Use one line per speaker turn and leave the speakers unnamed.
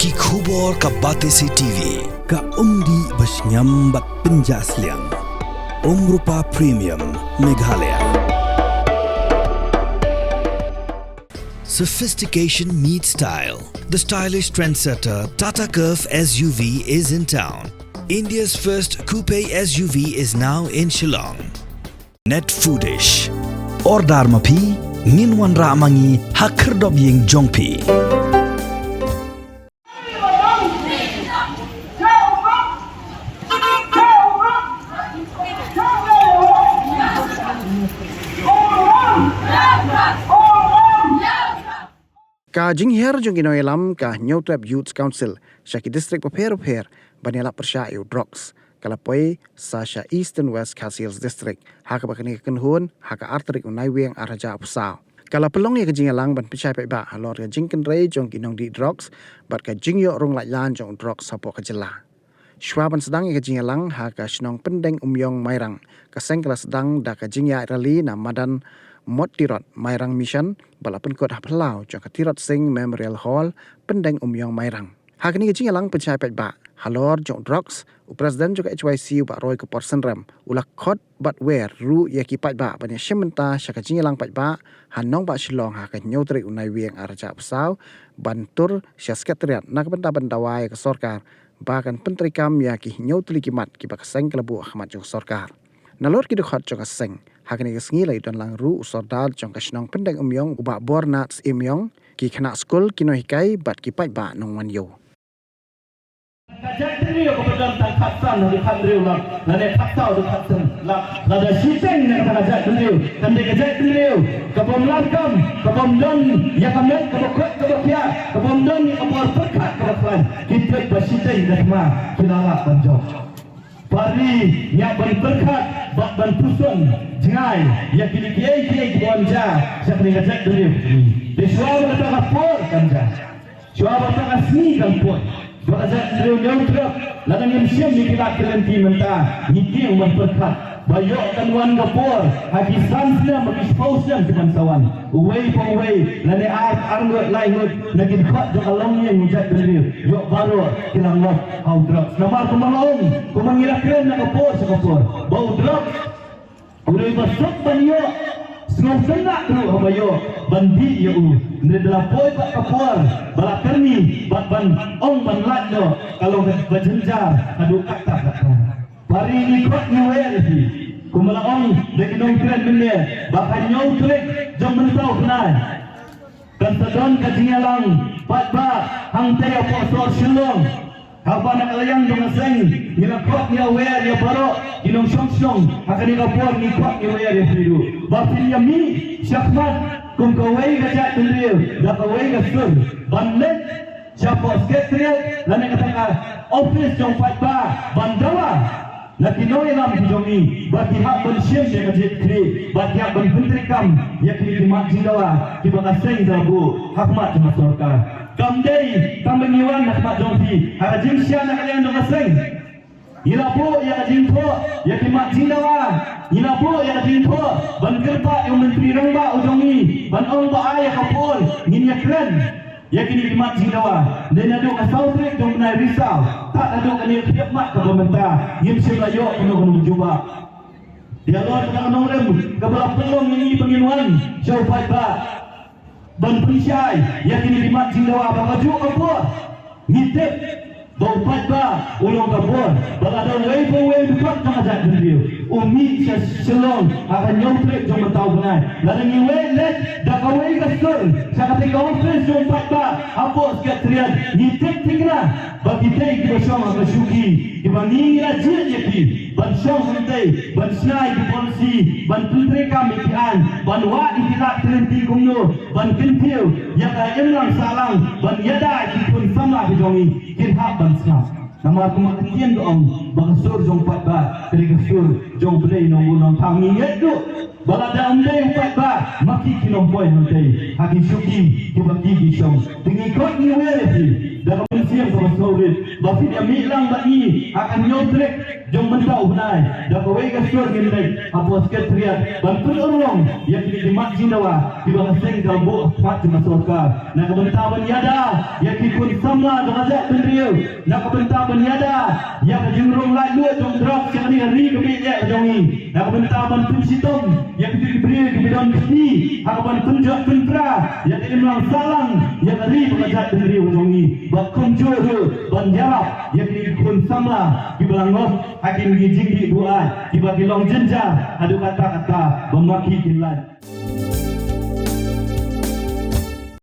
ki khubor ka Batesi TV
ka umdi basnyambat penjaslian Rupa Premium Meghalaya.
Sophistication meets style. The stylish trendsetter Tata Curve SUV is in town. India's first coupe SUV is now in Shillong. Net Foodish. Ordar mapi nginwan ramangi hakerdob ying jongpi.
Ka jingher jong ginoelam ka Nyotweb Youth Council syaki district Paper banela persya eu drugs kalapoi sasha East and West Castles district haka bakani kenhun haka arterik unai weng araja pusau kala pelong ya jingelang ban picai pai ba halor ka jingken rei jong ginong di drugs bat ka jingyo rong lai lan jong drugs sapo ka jela Shwaban sedang ya jingelang haka shnong pendeng umyong mairang kaseng kala sedang da ka jingya rally na madan Mot tirot Mairang Mission balapan kot hapelau jong tirot sing Memorial Hall pendeng umyong Mairang. Hakini kecing alang pencai pet ba halor jong drugs Presiden juga HYC ba roy ke porsen ram ulak kot bat wer ru ya ki pat ba banya shementa syakacing alang pat ba hanong ba Shillong ha ka nyotri unai wieng arja pesau bantur syaskatariat nak benda-bendawai ke sorkar bahkan penteri kam ya ki nyotri kimat ki ba keseng kelebu Ahmad jong sorkar. Nalor ki dekat jong keseng hakini kesngilai dan lang ru usordal jong kasnong pendeng umyong ubak bornats imyong ki kena skul kino hikai bat ki pai ba nong wanyo.
Kajak trio kepada tangkasan di kandriu lang, nane taktau di katsen lang, nada shiteng nang kajak trio, kande kajak trio, kabom lakam, kabom don, ya kamet kabokot kabokya, kabom don ya kabor perkat kaboklan, kita bershiteng dah kinala panjok. Pari yang berkat bak ban pusun jengai ya kini kiai bonja sakni kajak trio. Di suara kata kapor kanja, suara kata asni kampor. Bahasa trio nyontrok ladan yang siam ni kita kelenti mentah niki umat berkat bayok kan wan kapor haki sansna bagi spousnya teman sawan away for away lane arngot lainut nagin khat jo kalong yang ngejak trio yok baru kilang lot au drop namar kumalong kumangira keren na kapor sa kapor bau drop udah masuk banyo Senang senak tu abayo bandi ya dalam poin pak kapor balak kerni ban ong ban latno kalau berjenjar adu kata pari ni kot ni wer si kumala ong de kinong kren bende bahkan nyau trek jom mentau kenai dan sedon kajingalang pat ba hang taya posor Shillong Hapa nak layang dengan seng, nila kuat ni aware ya baro, inong song, akan ni kapor ni kuat ni aware ya fidu. Bapin yami, syakmat, kum kawai gajak tundil, dah kawai gasur, banlet, siapa sekretariat, lana katakan office jong patba, bandawa. Nak kinoy lam hijongi, bagi hak bensyem dia kajit kri, bagi hak benpenteri kam, ya kini dimak jindawa, kibaka seng dabu, hakmat jemaah sorkar. Kamdei kambengiwan nak mak jongpi harajim sia nak kalian dong aseng ilapo ya kajimpo ya kimak jindawa ilapo ya kajimpo ban kerpa yang menteri rongba ujongi ban ong ba ay kapol nginya kren ya kini kimak jindawa dan aduk asau trek dong menai risau tak aduk kani tiap mak ke pemerintah ngim selayo kena berjumpa dia luar dengan orang kebelah pelong ini penginuan syau ba ban perisai yang kini dimat jindawa baju kapur ngitip bau patba ulong kapur balada wei dekat kajak diriu umi Shillong akan nyontrek jom bertau benai lalu ni wei let dak wei kasur sakate konferensi jom patba apa sekretariat ngitip tinggal bagi tei kita sama bersyuki dibanding rajin yaki ban syong santai ban snai di polisi ban putri kami kian ban wa ikhlas terhenti kumno ban kentil ya ka emlang salang ban yada pun sama dijongi kin hak ban snai nama aku maketian doang bangsur jong patba dari kasur jong belai nong pangi yedu balada umdai patba maki kinong boy nanti haki syuki kibaki bisong tinggi kot ni weresi dalam siang sama sore bafi dia milang bagi akan nyotrek jom mentau benai dah kawai ke surat ngindai apa sekretariat bantu orang yang kini di mak jindawa di bawah seng kalbu fat di masyarakat nak kebentar beniada yang kikun samla dengajak tendriu nak kebentar beniada yang jengrong lalu jom drop yang ni hari kebijak jongi nak kebentar bantu sitom yang diberi ke bidang besi hakapan tunjuk pentra yang ini melang salang yang hari dengajak tendriu jongi bakun jodoh banjarap yang kikun samla di belangok hakim gijing di buat di bagi long jenjang adu kata-kata memaki kilan.